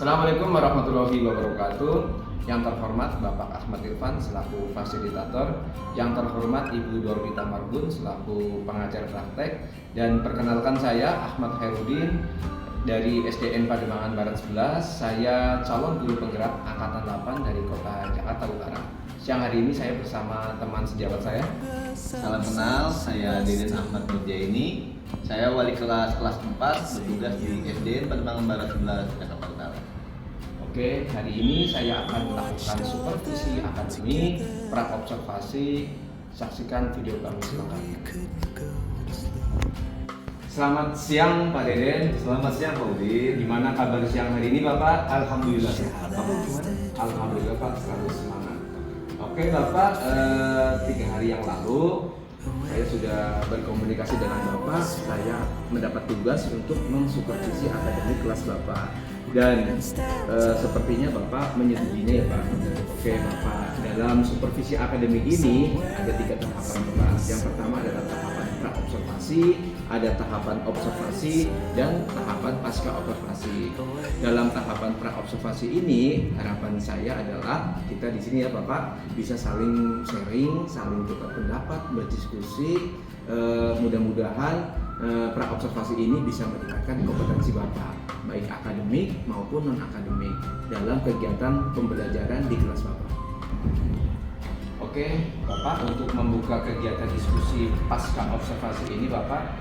Assalamualaikum warahmatullahi wabarakatuh. Yang terhormat Bapak Ahmad Irfan selaku fasilitator, yang terhormat Ibu Dorvita Marbun selaku pengajar praktek, dan perkenalkan saya Ahmad Hairudin dari SDN Pademangan Barat 11. Saya calon guru penggerak angkatan 8 dari Kota Jakarta Utara. Siang hari ini saya bersama teman sejawat saya. Salam kenal, saya Deden Ahmad Nurjaini. Saya wali kelas 4 bertugas di SDN Pademangan Barat 11 Jakarta Utara. Oke, hari ini saya akan melakukan supervisi akademik, pra-observasi. Saksikan video kami selengkapnya. Selamat siang Pak Deden. Selamat siang Pak Udin. Gimana kabar siang hari ini Bapak? Alhamdulillah sehat. Bapak gimana? Alhamdulillah Pak, selalu semangat. Oke Bapak, 3 hari yang lalu saya sudah berkomunikasi dengan Bapak. Saya mendapat tugas untuk mensupervisi akademik kelas Bapak. Dan sepertinya Bapak menyetujuinya ya Pak. Oke Bapak, dalam supervisi akademik ini ada 3 tahapan Bapak. Yang pertama adalah tahapan pra-observasi, ada tahapan observasi, dan tahapan pasca observasi. Dalam tahapan pra-observasi ini harapan saya adalah kita di sini ya Bapak bisa saling sharing, saling tukar pendapat, berdiskusi. Mudah-mudahan pra-observasi ini bisa meningkatkan kompetensi Bapak, baik akademik maupun non-akademik dalam kegiatan pembelajaran di kelas Bapak. Oke, Bapak, untuk membuka kegiatan diskusi pasca observasi ini Bapak,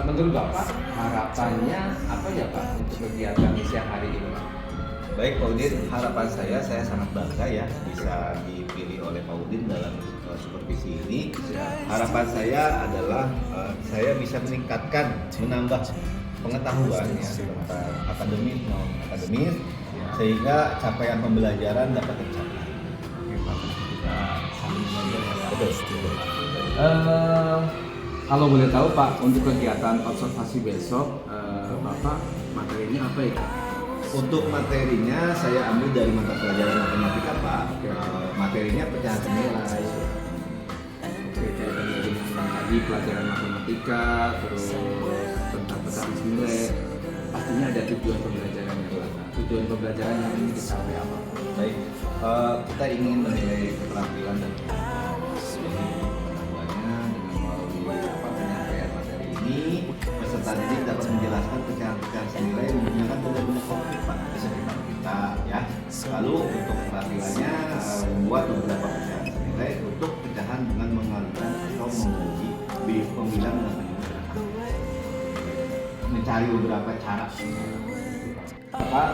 menurut Bapak harapannya apa ya Pak untuk kegiatan siang hari ini Pak? Baik Pak Udin, harapan saya sangat bangga ya bisa dipilih oleh Pak Udin dalam supervisi ini. Harapan saya adalah saya bisa meningkatkan, menambah pengetahuan ya tentang akademis non akademis sehingga capaian pembelajaran dapat tercapai. Betul. Kalau boleh tahu Pak, untuk kegiatan observasi besok Bapak materinya apa ya? Untuk materinya saya ambil dari mata pelajaran matematika Pak. Materinya pecahan senilai. Oke, tadi pelajaran matematika, terus tentang pecahan senilai. Pastinya ada tujuan pembelajarannya Pak. Tujuan pembelajaran yang ingin dicapai apa? Baik, kita ingin menilai keterampilan dan pengetahuannya dengan melalui penyampaian materi ini. Peserta didik dapat menjelaskan pecahan-pecahan senilai menggunakan benda-benda konkret Pak di sekitar kita ya. Lalu untuk keterampilannya membuat beberapa pecahan senilai untuk pecahan dengan mengalihkan atau menguji pembilang dengan menggunakan mencari beberapa cara. Bapak,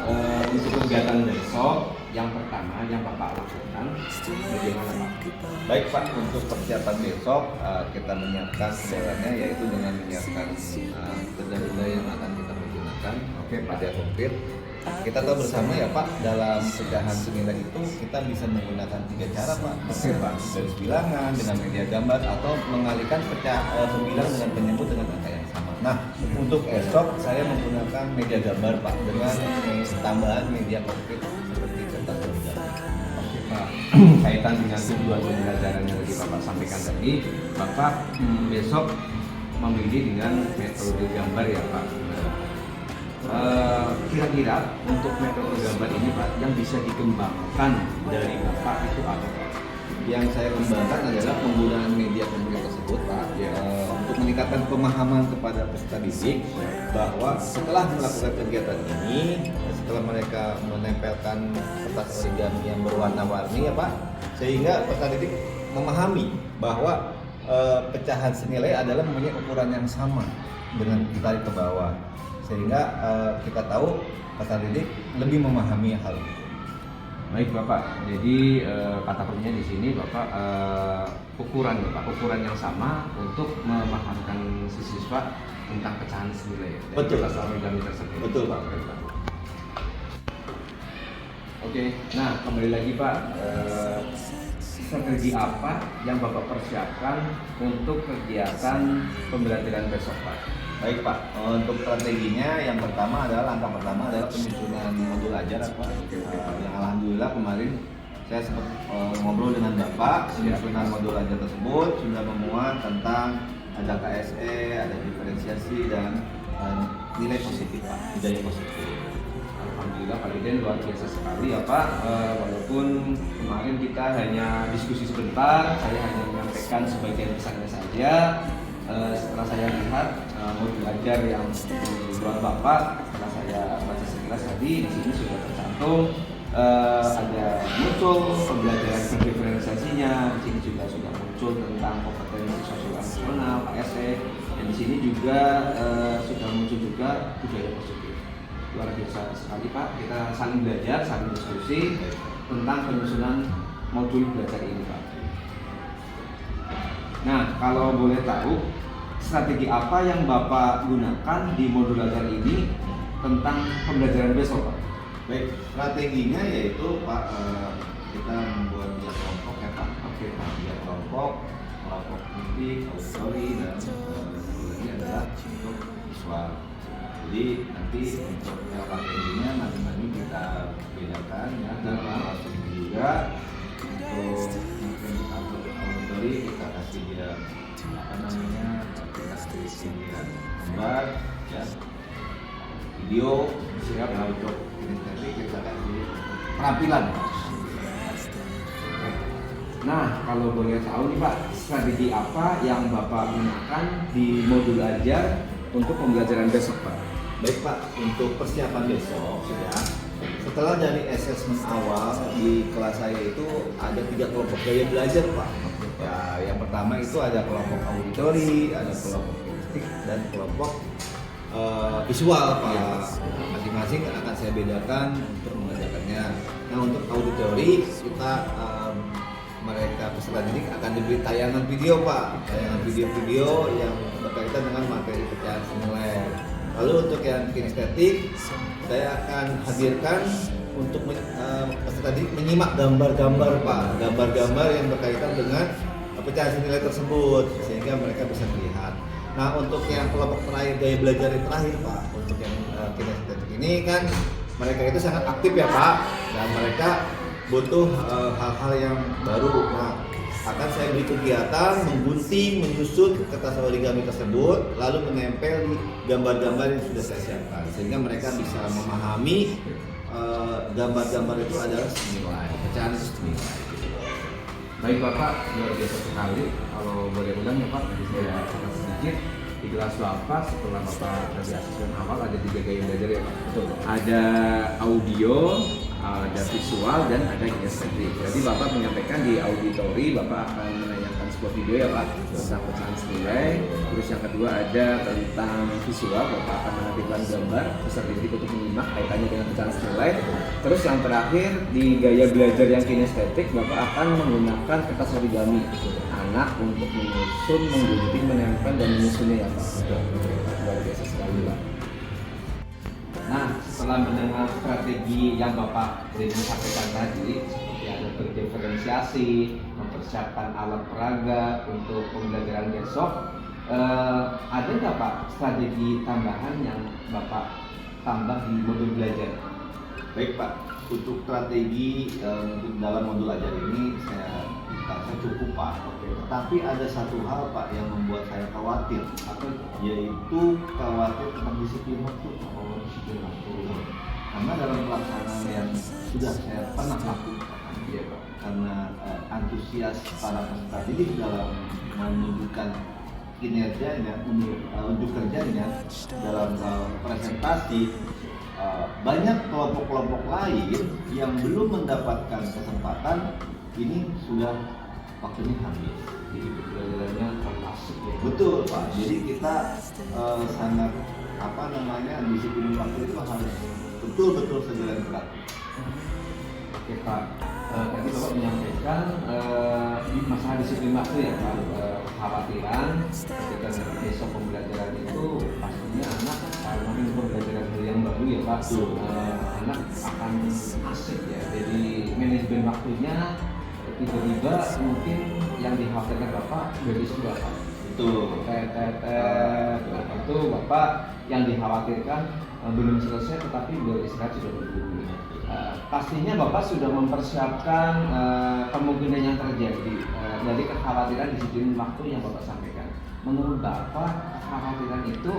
untuk kegiatan besok yang pertama yang Bapak lakukan bagaimana Pak? Baik Pak, untuk persiapan besok kita menyiapkan segalanya yaitu dengan menyiapkan benda-benda yang akan kita gunakan. Oke Pak, ada konkret. Kita tahu bersama ya Pak, dalam pecahan senilai itu kita bisa menggunakan 3 cara Pak. Oke Pak. Garis bilangan dengan media gambar atau mengalihkan pembilang dengan penyebut dengan angka yang sama. Nah, untuk esok saya menggunakan media gambar Pak dengan tambahan media konkret seperti kertas bergambar. Oke Pak, kaitan dengan tujuan pembelajaran yang tadi Bapak sampaikan tadi, Bapak besok memilih dengan metode gambar ya Pak. Kira-kira untuk metode gambar ini Pak yang bisa dikembangkan dari Bapak itu apa Pak? Yang saya kembangkan adalah penggunaan media konkret tersebut Pak untuk meningkatkan pemahaman kepada peserta didik bahwa setelah melakukan kegiatan ini, setelah mereka menempelkan kertas origami yang berwarna-warni ya Pak, sehingga peserta didik memahami bahwa pecahan senilai adalah mempunyai ukuran yang sama dengan ditarik ke bawah, sehingga kita tahu peserta didik lebih memahami hal itu. Baik Bapak, jadi kata kuncinya di sini Bapak ukuran yang sama untuk memahamkan si siswa tentang pecahan senilai. Betul. Origami tersebut. Betul Pak. Oke, nah kembali lagi Pak, strategi apa yang Bapak persiapkan untuk kegiatan pembelajaran besok Pak? Baik Pak, untuk strateginya yang pertama adalah langkah pertama adalah penyusunan modul ajar Pak. Yang alhamdulillah kemarin saya sempat ngobrol dengan Bapak. Penyusunan modul ajar tersebut sudah memuat tentang ada KSE, ada diferensiasi dan nilai positif Pak, nilai positif. Alhamdulillah. Alhamdulillah Pak Deden luar biasa sekali ya Pak. Walaupun kemarin kita hanya diskusi sebentar, saya hanya menyampaikan sebagian pesannya saja. Setelah saya lihat modul ajar yang dibuat Bapak, setelah saya baca sekilas tadi, di sini sudah tercantum ada muncul pembelajaran berdiferensiasinya. Di sini juga sudah muncul tentang kompetensi sosial emosional (KSE), dan di sini juga sudah muncul juga budaya positif. Luar biasa sekali Pak, kita saling belajar, saling diskusi tentang penyusunan modul belajar ini Pak. Nah, kalau boleh tahu, strategi apa yang Bapak gunakan di modul belajar ini tentang pembelajaran besok Pak? Baik, strateginya yaitu Pak, kita membuat dia kelompok ya Pak. Oke Pak, dia kelompok inti, auditori, dan ini adalah untuk visual. Jadi nanti untuk strateginya masing-masing kita bedakan ya, dan langsung juga untuk mungkin auditori kita kasih dia kita kasih dia gambar ya, video siap untuk ini kita kasih penampilan. Nah, kalau boleh tahu nih Pak, strategi apa yang Bapak gunakan di modul ajar untuk pembelajaran besok Pak? Baik Pak, untuk persiapan besok ya, setelah dari assessment awal di kelas saya itu ada 3 kelompok gaya belajar Pak. Ya, yang pertama itu ada kelompok auditori, ada kelompok kinestik, dan kelompok visual Pak. Masing-masing akan saya bedakan untuk mengajarkannya. Nah, untuk auditori kita mereka peserta didik akan diberi tayangan video Pak, tayangan video-video yang berkaitan dengan materi pecahan senilai. Lalu untuk yang kinestetik, saya akan hadirkan untuk peserta didik menyimak gambar-gambar Pak, gambar-gambar yang berkaitan dengan pecahan senilai tersebut sehingga mereka bisa melihat. Nah, untuk yang kelompok terakhir gaya belajar yang terakhir Pak, untuk yang kinestetik ini kan mereka itu sangat aktif ya Pak, dan mereka butuh hal-hal yang baru. Nah, akan saya beri kegiatan menggunting, menyusun kertas origami tersebut, lalu menempel di gambar-gambar yang sudah saya siapkan, sehingga mereka bisa memahami gambar-gambar itu adalah senilai, pecahan itu senilai. Baik Bapak, luar biasa sekali. Kalau boleh ulang ya Pak, tadi saya catat sedikit. Di kelas Bapak setelah Bapak dari asesmen awal ada 3 gaya belajar ya Pak? Betul. Ada audio, ada visual, dan ada kinestetik. Jadi Bapak menyampaikan di auditori Bapak akan menayangkan sebuah video ya Pak tentang pecahan senilai. Terus yang kedua ada tentang visual, Bapak akan menampilkan gambar peserta didik untuk menyimak kaitannya dengan pecahan senilai. Terus yang terakhir di gaya belajar yang kinestetik Bapak akan menggunakan kertas origami anak untuk menyusun, menggunting, menempel, dan menyusunnya ya Pak. Luar biasa sekali Pak. Nah, setelah mendengar strategi yang Bapak Deden sampaikan tadi, seperti ada berdiferensiasi, mempersiapkan alat peraga untuk pembelajaran besok, ada nggak Pak strategi tambahan yang Bapak tambah di modul belajar? Baik Pak, untuk strategi dalam modul ajar ini saya rasa cukup Pak. Tetapi ada satu hal Pak yang membuat saya khawatir, yaitu khawatir tentang disiplin waktu. Karena dalam pelaksanaan yang sudah saya pernah lakukan, ya Pak, karena antusias para peserta didik dalam menunjukkan kinerjanya, unjuk kerjanya dalam presentasi, banyak kelompok-kelompok lain yang belum mendapatkan kesempatan, ini sudah waktunya habis. Jadi pembelajarannya termasuk ya. Betul Pak. Jadi kita sangat disiplin waktu itu harus betul-betul segera diperhatikan. Oke Pak, tadi Bapak menyampaikan masalah disiplin waktu ya Pak. Kekhawatiran ketika besok pembelajaran itu pastinya anak mungkin pembelajaran yang baru ya Pak. Anak akan asik ya. Jadi manajemen waktunya tiba-tiba mungkin yang dikhawatirkan Bapak dari sekolah Pak. Betul. Itu Bapak yang dikhawatirkan belum selesai tetapi beristirahat sudah berburu. Pastinya Bapak sudah mempersiapkan kemungkinan yang terjadi dari kekhawatiran disiplin waktu yang Bapak sampaikan. menurut Bapak kekhawatiran itu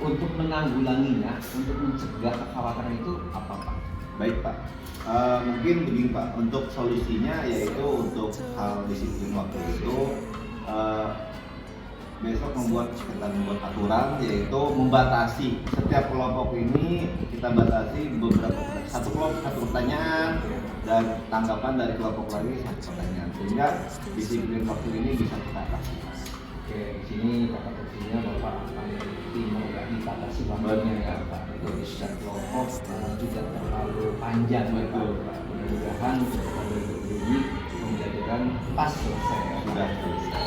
untuk menanggulanginya, untuk mencegah kekhawatiran itu apa Pak? Baik Pak, mungkin begini Pak, untuk solusinya yaitu untuk hal disiplin waktu itu besok kita membuat aturan, yaitu membatasi setiap kelompok ini, kita batasi satu kelompok satu pertanyaan dan tanggapan dari kelompok lagi satu pertanyaan, sehingga disiplin waktu ini bisa kita atasi. Oke, di sini kata kuncinya Bapak akan dibatasi waktunya ya Pak. Itu di setiap kelompok juga terlalu panjang ya Pak. Mudah-mudahan kita berdiri pembelajaran pas selesai. Sudah selesai.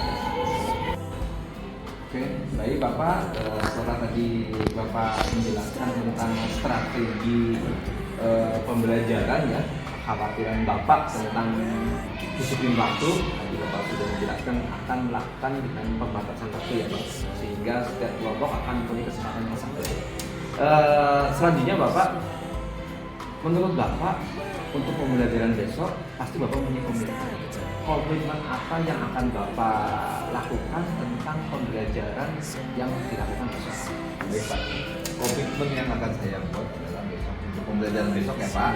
Oke, baik Bapak. Setelah tadi Bapak menjelaskan tentang strategi pembelajaran ya, kekhawatiran Bapak tentang disiplin waktu, tadi Bapak sudah menjelaskan akan melakukan dengan pembatasan waktu ya Pak, sehingga setiap kelompok akan mempunyai kesempatan yang sama. Selanjutnya Bapak, menurut Bapak untuk pembelajaran besok pasti Bapak punya komitmen apa yang akan Bapak lakukan tentang pembelajaran yang dilakukan besok? Baik Pak, komitmen yang akan saya buat adalah besok untuk pembelajaran besok ya Pak.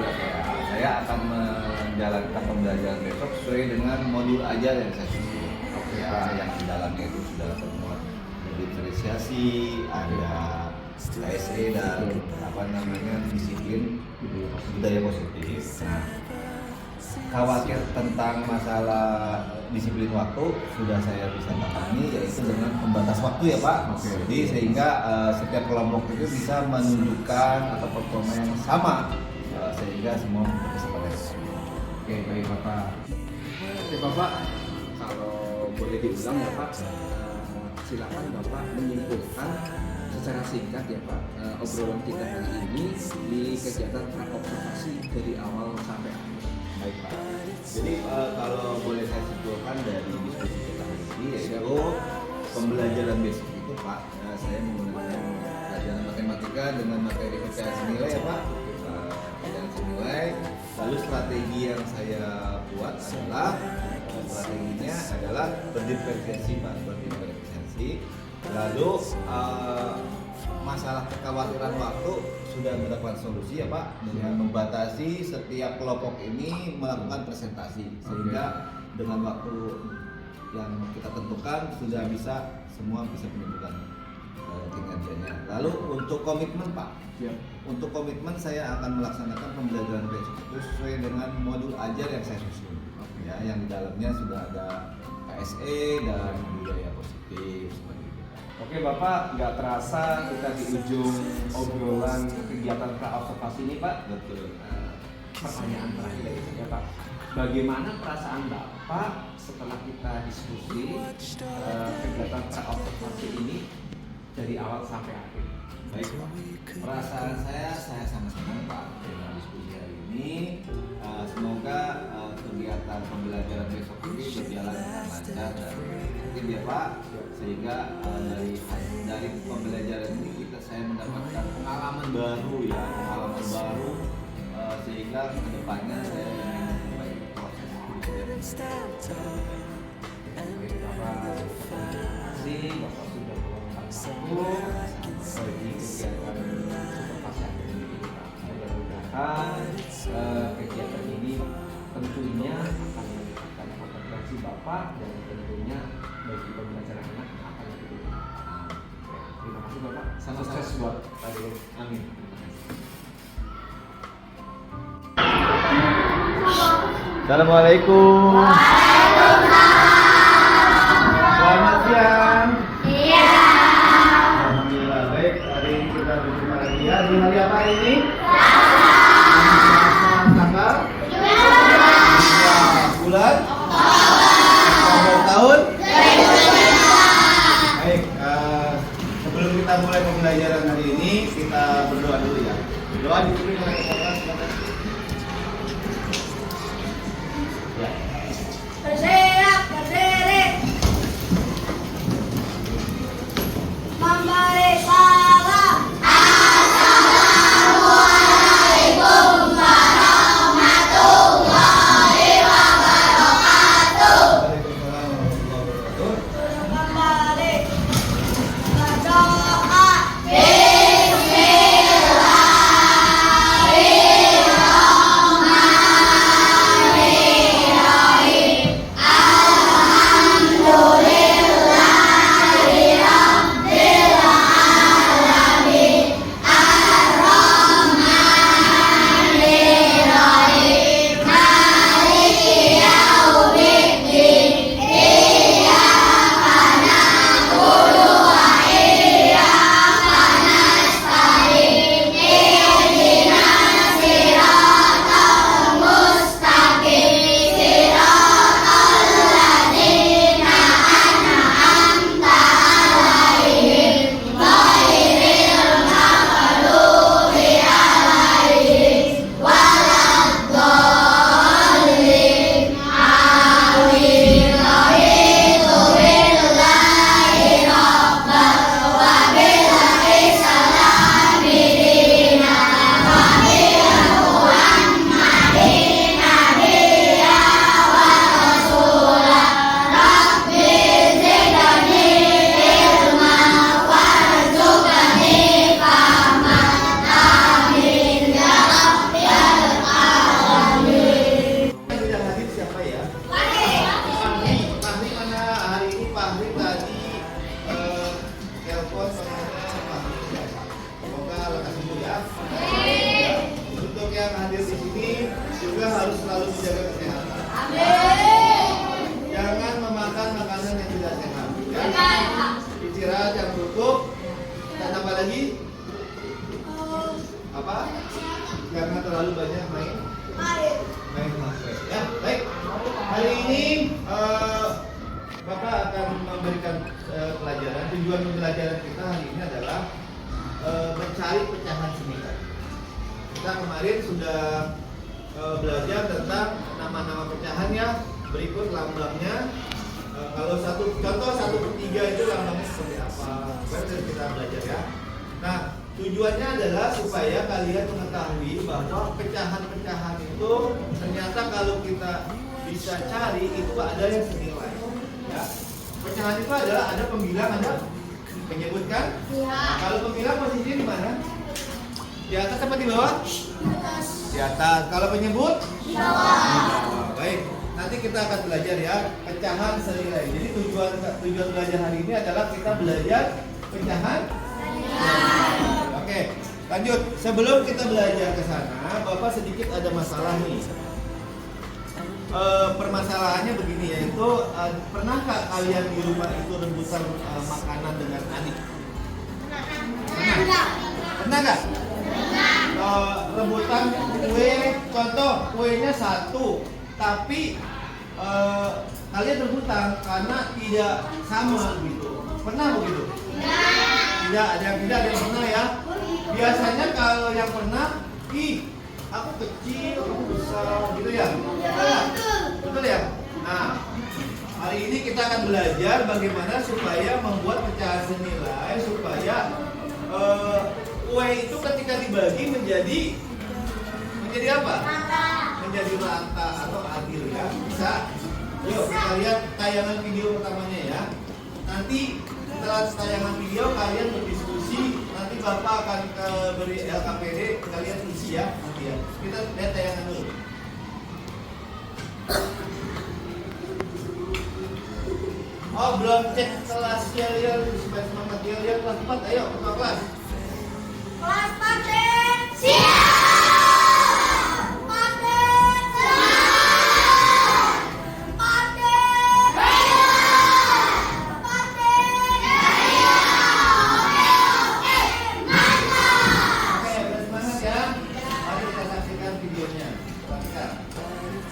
Saya akan menjalankan pembelajaran besok sesuai dengan modul ajar yang saya susun. Ya, yang di dalamnya itu sudah termuat diferensiasi, ada KSE dan disiplin budaya positif. Nah, khawatir tentang masalah disiplin waktu sudah saya bisa tangani, yaitu dengan pembatas waktu ya Pak. Jadi sehingga setiap kelompok itu bisa menunjukkan atau performa yang sama, sehingga semua berkesempatan. Oke, baik Bapak. Oke Bapak, kalau boleh diulang ya Pak, silakan Bapak menyimpulkan secara singkat ya Pak obrolan kita hari ini di kegiatan praobservasi dari awal sampai akhir. Baik Pak. Jadi kalau boleh saya simpulkan dari diskusi kita hari ini, yaitu pembelajaran besok itu Pak, saya menggunakan pelajaran matematika dengan materi VCS nilai ya Pak, pelajaran nilai. Lalu strategi yang saya buat adalah strateginya adalah berdiferensiasi Pak, berdiferensiasi. Lalu masalah kekhawatiran waktu sudah mendapatkan solusi ya Pak, dengan membatasi setiap kelompok ini melakukan presentasi, sehingga dengan waktu yang kita tentukan sudah bisa semua bisa menunjukkan kinerjanya. Lalu untuk komitmen Pak, untuk komitmen saya akan melaksanakan pembelajaran besok itu sesuai dengan modul ajar yang saya susun, ya, yang di dalamnya sudah ada KSE dan budaya positif. Oke Bapak, nggak terasa kita di ujung obrolan kegiatan praobservasi ini Pak. Betul. Pertanyaan terakhir dari saya Pak, bagaimana perasaan Bapak setelah kita diskusi kegiatan praobservasi ini dari awal sampai akhir? Baik Pak, perasaan saya sangat senang Pak dengan diskusi hari ini. Semoga kegiatan pembelajaran besok ini berjalan dengan lancar dan efektif ya Pak, sehingga dari pembelajaran ini saya mendapatkan pengalaman baru ya, sehingga kedepannya saya ingin memperbaiki proses belajar. Baik Bapak, terima kasih Bapak sudah meluangkan waktu bagi kegiatan observasi akhir ini Pak. Mudah-mudahan kegiatan ini tentunya akan meningkatkan kompetensi Bapak dan tentunya bagi pembelajaran anak akan lebih baik. Terima kasih Bapak. Sukses buat adik. Amin. Assalamualaikum. Selamat siang. Iya. Alhamdulillah baik. Hari ini kita berjumpa lagi ya. Di hari apa ini? Tanggal? Bulan? Tahun? Baik. Sebelum kita mulai pembelajaran hari ini, kita berdoa dulu ya. Doa dipimpin oleh kepala sebentar. Ya. Bergerak, berdiri. Memberi salam. Assalamualaikum warahmatullahi wabarakatuh. Waalaikumsalam warahmatullahi wabarakatuh. terlalu banyak main HP ya. Baik, hari ini Bapak akan memberikan pelajaran. Tujuan pembelajaran kita hari ini adalah mencari pecahan senilai. Kita kemarin sudah belajar tentang nama-nama pecahannya. Berikut lambangnya. Kalau contoh 1/3 itu lambangnya seperti apa? Baru kita belajar ya. Nah, tujuannya adalah supaya kalian mengetahui bahwa pecahan-pecahan itu ternyata kalau kita bisa cari itu ada yang senilai. Ya. Pecahan itu adalah ada pembilang, ada penyebut kan? Nah, kalau pembilang posisinya di mana? Di atas apa di bawah? Di atas. Kalau penyebut? Di bawah. Baik. Nanti kita akan belajar ya pecahan senilai. Jadi tujuan belajar hari ini adalah kita belajar pecahan senilai. Oke, lanjut. Sebelum kita belajar ke sana, Bapak sedikit ada masalah nih. Permasalahannya begini, yaitu pernahkah kalian di rumah itu rebutan makanan dengan adik? Pernah nggak? Rebutan kue, contoh kuenya 1, tapi kalian rebutan karena tidak sama gitu. Pernah begitu? Tidak, ada yang pernah ya. Biasanya kalau yang pernah, aku kecil, aku besar, gitu ya. Betul ya? Nah, hari ini kita akan belajar bagaimana supaya membuat pecahan senilai supaya kue itu ketika dibagi menjadi apa? Menjadi rata atau adil ya. Bisa? Yuk kita lihat tayangan video pertamanya ya. Nanti setelah tayangan video kalian berdiskusi. Nanti Bapak akan beri LKPD, kalian isi ya. Nanti ya. Kita lihat tayangan dulu. Oh belum cek kelas Yelian supaya semangat Yelian kelas 4. Ayo ketua kelas. Kelas Paten siap. Paten siap. Paten siap. Paten siap. Mantap. Oke, bersemangat ya. Mari kita saksikan videonya. Saksikan.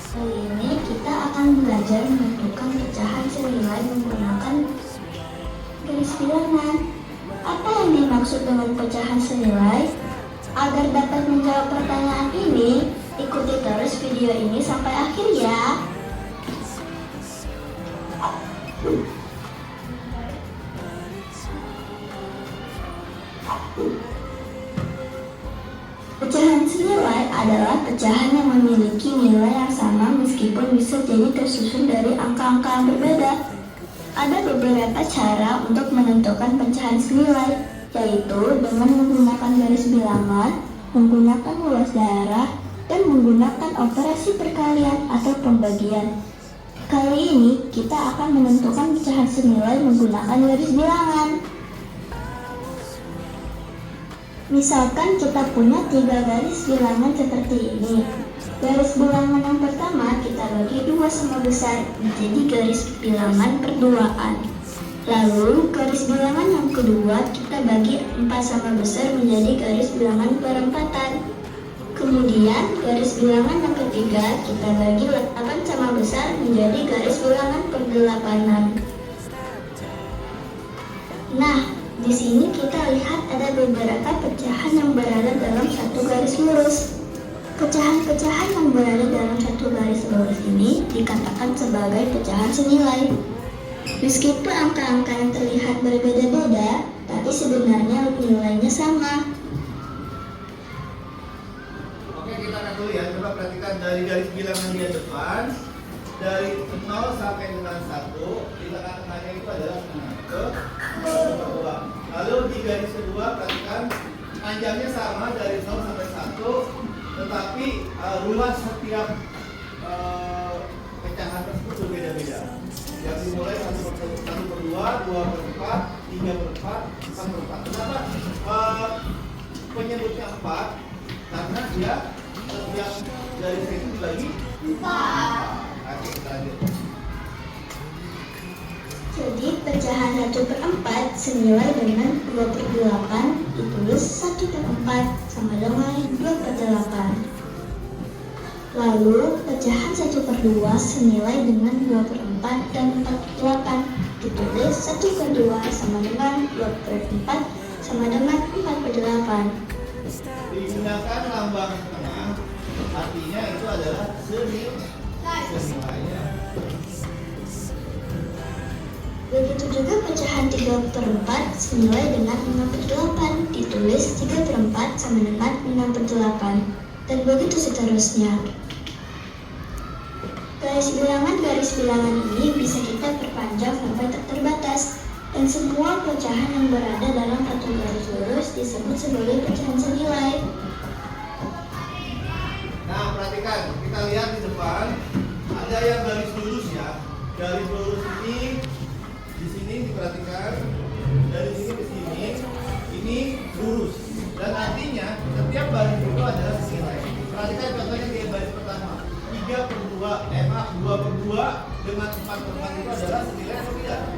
Kali ini kita akan belajar menentukan pecahan senilai menggunakan garis bilangan. Apa yang dimaksud dengan pecahan senilai? Agar dapat menjawab pertanyaan ini, ikuti terus video ini sampai akhir ya. Pecahan senilai adalah pecahan yang memiliki nilai yang sama meskipun bisa jadi tersusun dari angka-angka yang berbeda. Ada beberapa cara untuk menentukan pecahan senilai, yaitu dengan menggunakan garis bilangan, menggunakan luas daerah, dan menggunakan operasi perkalian atau pembagian. Kali ini kita akan menentukan pecahan senilai menggunakan garis bilangan. Misalkan kita punya 3 garis bilangan seperti ini. Garis bilangan yang pertama kita bagi 2 sama besar menjadi garis bilangan perduaan. Lalu garis bilangan yang kedua kita bagi 4 sama besar menjadi garis bilangan perempatan. Kemudian garis bilangan yang ketiga kita bagi 8 sama besar menjadi garis bilangan perdelapanan. Nah, di sini kita lihat ada beberapa pecahan yang berada dalam satu garis lurus. Pecahan-pecahan yang berada dalam satu garis lurus ini dikatakan sebagai pecahan senilai. Meskipun angka-angka yang terlihat berbeda-beda, tapi sebenarnya nilainya sama. Oke, kita akan dulu ya. Coba perhatikan dari garis bilangan di depan, dari 0 sampai dengan 1, di tengah-tengahnya itu adalah ke 2. Lalu di garis kedua perhatikan panjangnya sama dari 0 sampai 1, tetapi ruas setiap pecahan tersebut berbeda-beda. Yang dimulai 1/2, 2/4, 3/4, 4/4. Kenapa penyebutnya 4? Karena dia setiap garis itu dibagi 4. Oke, kita lanjut. Jadi pecahan 1/4 senilai dengan 2/8 ditulis 1/4 sama dengan 2/8. Lalu, pecahan 1/2 senilai dengan 2/4 dan 4/8. Ditulis 1/2 sama dengan 2/4 sama dengan 4/8. Digunakan lambang tengah, artinya itu adalah senilai ya. Begitu juga pecahan 3/4 senilai dengan 6/8. Ditulis 3/4 sama dengan 6/8. Dan begitu seterusnya. Garis bilangan ini bisa kita perpanjang sampai tak terbatas. Dan semua pecahan yang berada dalam satu garis lurus disebut sebagai pecahan senilai. Nah, perhatikan, kita lihat di depan ada yang garis lurus ya. Garis lurus ini di sini diperhatikan, dari sini ke sini, ini lurus. Dan artinya setiap baris itu adalah senilai. Perhatikan contohnya di baris pertama, 2/2 dengan 4/4 itu adalah senilai atau tidak?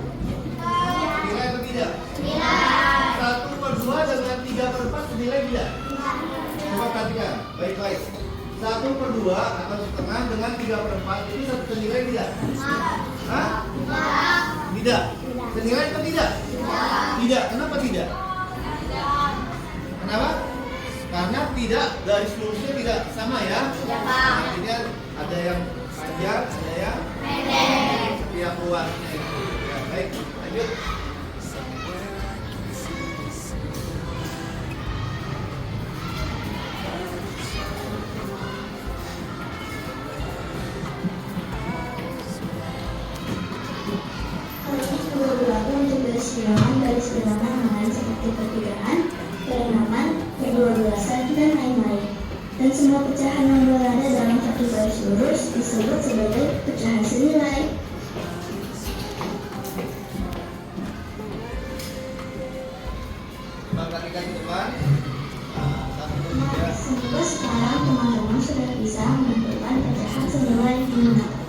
Senilai atau tidak? 1/2 dengan 3/4 senilai tidak? Coba perhatikan, baik-baik. 1/2 atau setengah dengan 3/4 ini satu senilai tidak? Hah? Tidak. Senilai atau tidak? Tidak. Kenapa tidak? Kenapa? Karena tidak, garis lurusnya tidak sama ya. Artinya ada yang panjang, ada yang pendek. Setiap ruasnya itu. Ya, baik, lanjut. Hal ini juga berlaku untuk garis bilangan yang lain seperti pertigaan, perendaman, berdua-belasan, dan lain-lain. Dan semua pecahan yang berada dalam satu garis lurus disebut sebagai pecahan senilai. Coba perhatikan di depan. Nah, semoga sekarang teman-teman sudah bisa menentukan pecahan senilai yang menggunakan.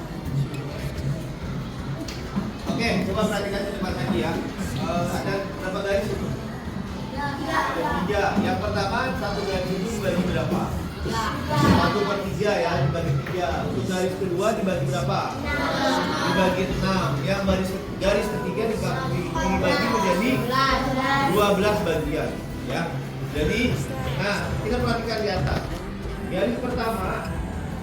Oke, coba perhatikan di depan lagi ya. Ada berapa garis itu? Ada 3. Yang pertama, satu garis itu dibagi berapa? 1/3 ya, dibagi 3. Untuk garis kedua dibagi berapa? Dibagi 6. Yang garis ketiga dibagi menjadi 12 bagian ya. Jadi, nah kita perhatikan di atas. Garis pertama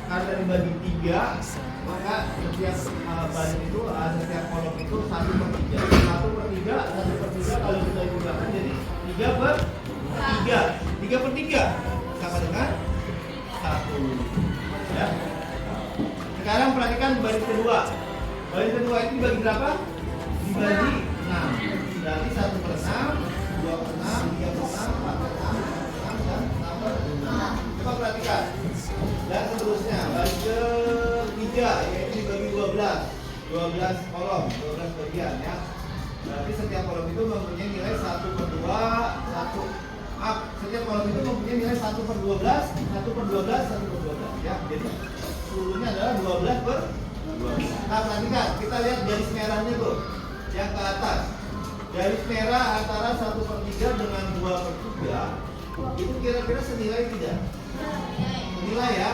karena dibagi 3, maka setiap baris itu, setiap kolom itu 1/3. 1/3 kalau kita gunakan jadi 3/3. 3/3 sama dengan 1 ya. Sekarang perhatikan baris kedua. Baris kedua itu dibagi berapa? Dibagi 6. Berarti 1/6, 2/6, 3/6, 4/6, 6 dan 6/6. Coba perhatikan. Dan seterusnya baris ketiga yaitu dibagi 12 kolom, 12 bagian ya. Berarti setiap kolom itu mempunyai nilai 1/2, setiap kolom itu mempunyai nilai 1/12, 1/12 ya. Jadi seluruhnya adalah 12/12. Nah, perhatikan, kita lihat garis merahnya tuh yang ke atas. Garis merah antara 1/3 dengan 2/3 itu kira-kira senilai tidak? Senilai ya.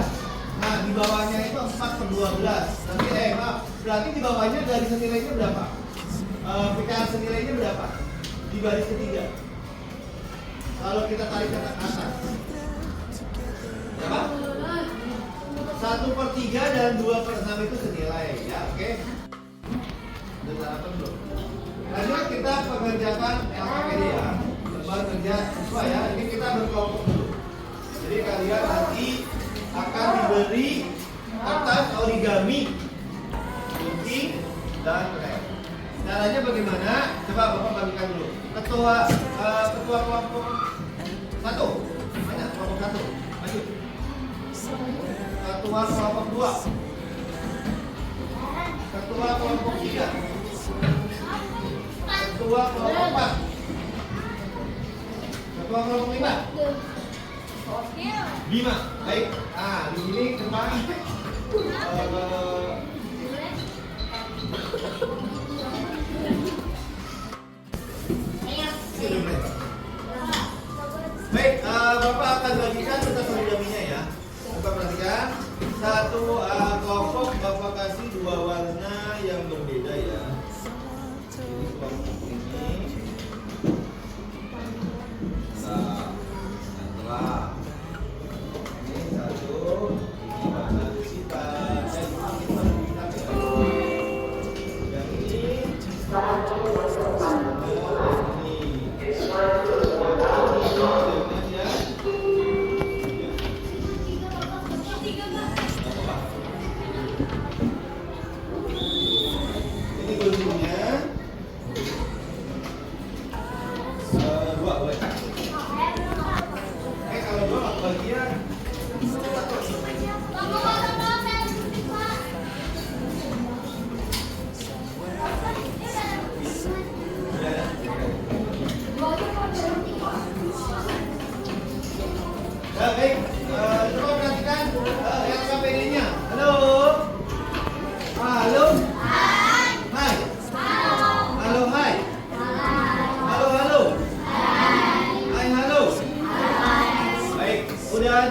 Nah, di bawahnya itu 4/12. Nanti berarti di bawahnya garis senilainya berapa? Pecahan senilainya berapa? Di baris ketiga. Kalau kita tarik ke atas. Berapa? 1/3 dan 2/6 itu senilai ya, oke? Udah sarapan belum? Lanjut kita pengerjakan LKPD ya. Lembar kerja siswa ya. Ini kita berkelompok dulu. Jadi kalian nanti akan diberi kertas origami, gunting, dan rem. Caranya bagaimana? Coba Bapak bagikan dulu. Ketua kelompok 1. Mana kelompok 1? Maju. Ketua kelompok 2. Ketua kelompok 3. Ketua kelompok 4. Ketua kelompok 5. 5. Baik. Nah, di sini depan baik, Bapak akan bagikan kertas origaminya ya. Bapak perhatikan. 1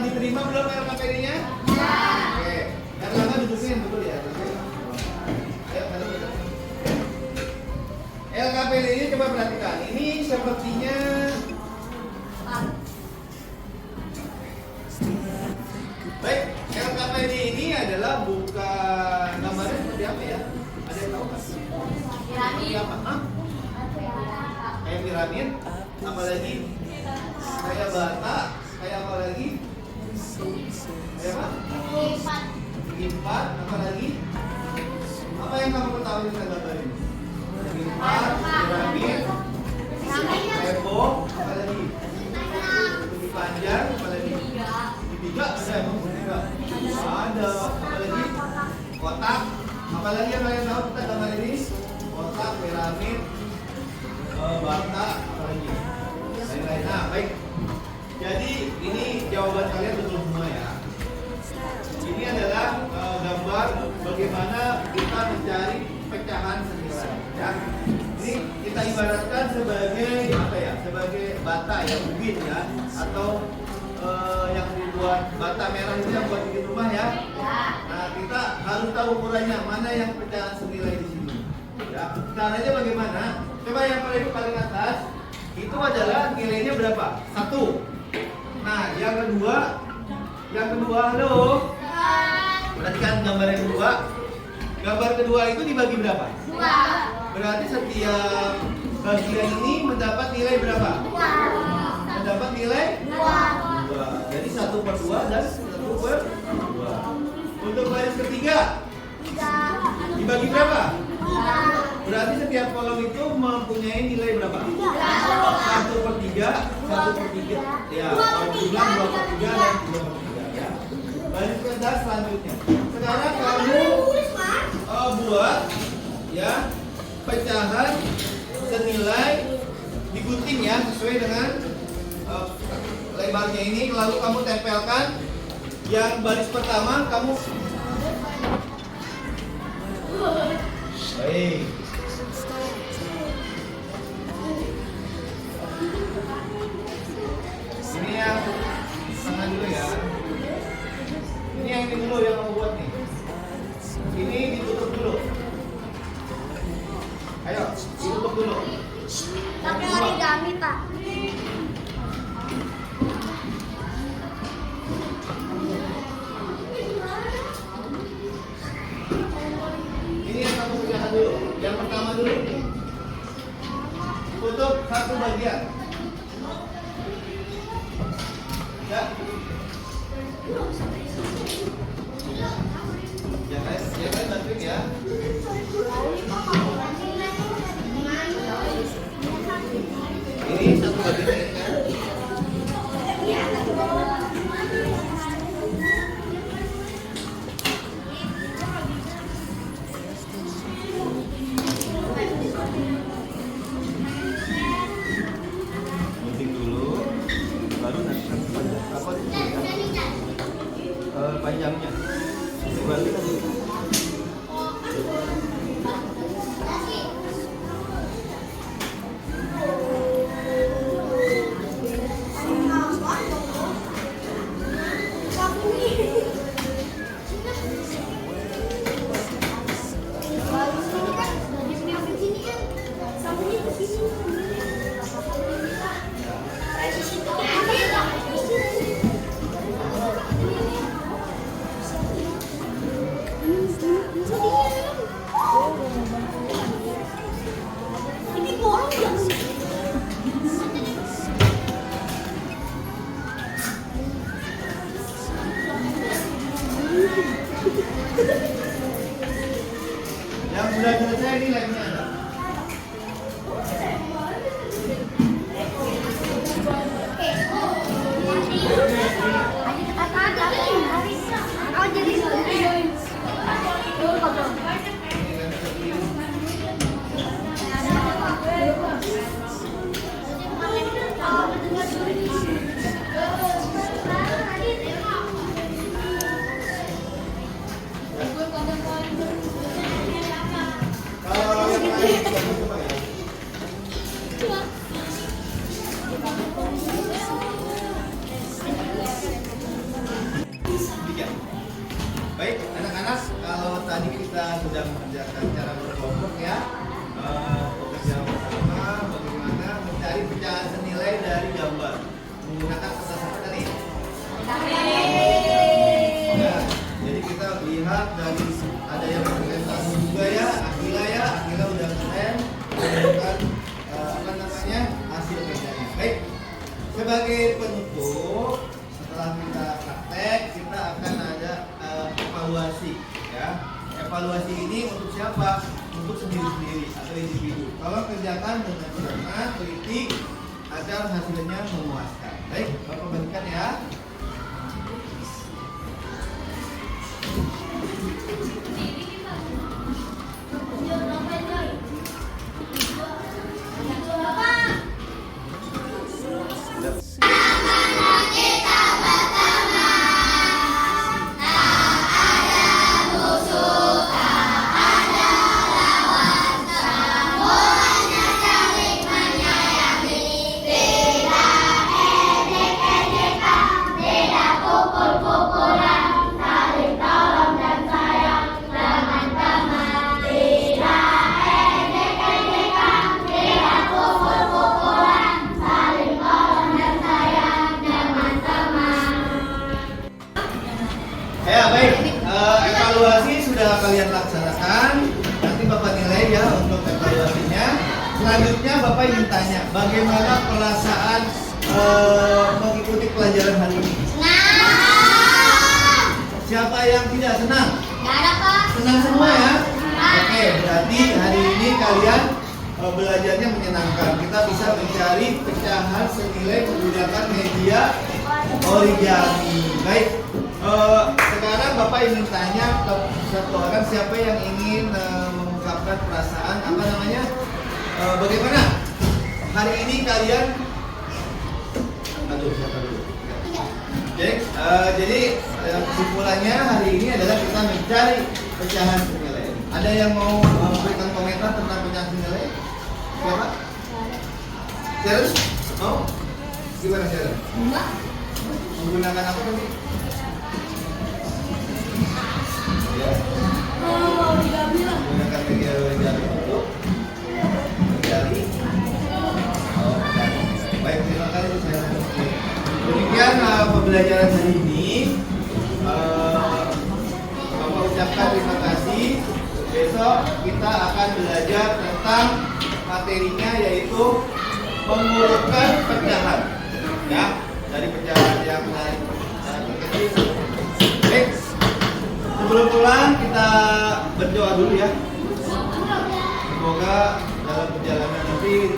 diterima belum LKPD-nya? Ya. Oke. Erlangga duduknya betul ya. Ayo kalian duduk. LKPD ini coba perhatikan. Ini sepertinya baik, LKPD ini adalah bukan gambarnya seperti apa ya? Ada yang tahu nggak? Seperti apa? Hah? Kayak piramid, apalagi kayak bata, kayak apa lagi? Kayak apa? Empat, apa lagi? Apa yang kamu ketahui tentang gambar ini? Empat, piramid, tembok, apa lagi? Lebih panjang, apa lagi? Tiga ada emang tiga. Ada, apa lagi? Kotak, apa lagi yang kalian tahu tentang gambar ini? Kotak, piramid, bata, apa lagi? Lain-lain. Nah, baik. Jadi ini jawaban kalian betul semua ya. Ini adalah gambar bagaimana kita mencari pecahan senilai. Ya. Ini kita ibaratkan sebagai apa ya? Sebagai bata ya, ubin ya, atau yang dibuat bata merah itu yang buat bikin rumah ya. Nah, kita harus tahu ukurannya mana yang pecahan senilai di sini. Ya. Caranya bagaimana? Coba yang paling atas itu adalah nilainya berapa? 1. Nah, yang kedua, halo. Perhatikan gambar yang kedua. Gambar kedua itu dibagi berapa? 2. Berarti setiap bagian ini mendapat nilai berapa? 2. Mendapat nilai 2. Jadi 1/2 dan 1/2. Untuk baris ketiga dibagi berapa? 2. Berarti setiap kolom itu mempunyai nilai berapa? 1/3, 1/3. Ya, kalau bilang 2/3 dan 3/3 ya. Baris ke atas selanjutnya. Sekarang kamu buat ya pecahan senilai digunting ya sesuai dengan lebarnya ini, lalu kamu tempelkan yang baris pertama kamu. Baik. Ini yang tangan dulu ya. Ini yang ini dulu yang kamu buat nih. Ini ditutup dulu. Ayo, ditutup dulu. Pakai origami, Pak. Ini yang kamu kerjakan dulu. Yang pertama dulu. Tutup satu bagian. Ya. Jangan bantuin ya. Ini satu bagian kan? Gunting dulu, baru nanti apa panjangnya. Berarti kan Ini bolong nggak sih? yang sudah selesai ini lemnya ada. Oh, jadi Kalau yang evaluasi ini untuk siapa? Untuk sendiri-sendiri atau individu. Kalau kerjakan dengan cermat, kritik agar hasilnya memuaskan. Baik, Bapak bagikan ya. Ya baik, evaluasi sudah kalian laksanakan. Nanti Bapak nilai ya untuk evaluasinya. Selanjutnya Bapak ingin tanya, bagaimana perasaan mengikuti pelajaran hari ini? Senang. Siapa yang tidak senang? Gak ada Pak. Senang semua ya? Oke, berarti hari ini kalian belajarnya menyenangkan. Kita bisa mencari pecahan senilai menggunakan media origami. Baik. Sekarang Bapak ingin tanya ke satu orang, siapa yang ingin mengungkapkan perasaan apa namanya? Bagaimana hari ini kalian? Aduh, siapa dulu? Jadi kesimpulannya hari ini adalah kita mencari pecahan senilai. Ada yang mau memberikan komentar tentang pecahan senilai? Siapa? Sharon? Mau? Gimana Sharon? Enggak. Menggunakan apa tadi? Ya. Menggunakan media origami untuk mencari. Oh, baik, terima kasih saya. Demikian pembelajaran hari ini. Bapak ucapkan terima kasih. Besok kita akan belajar tentang materinya, yaitu mengumpulkan pecahan. Ya, dari pecahan yang kecil. Baik. Sebelum pulang kita berdoa dulu ya. Semoga dalam perjalanan nanti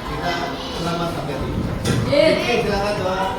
kita selamat sampai tujuan. Oke, silakan doa.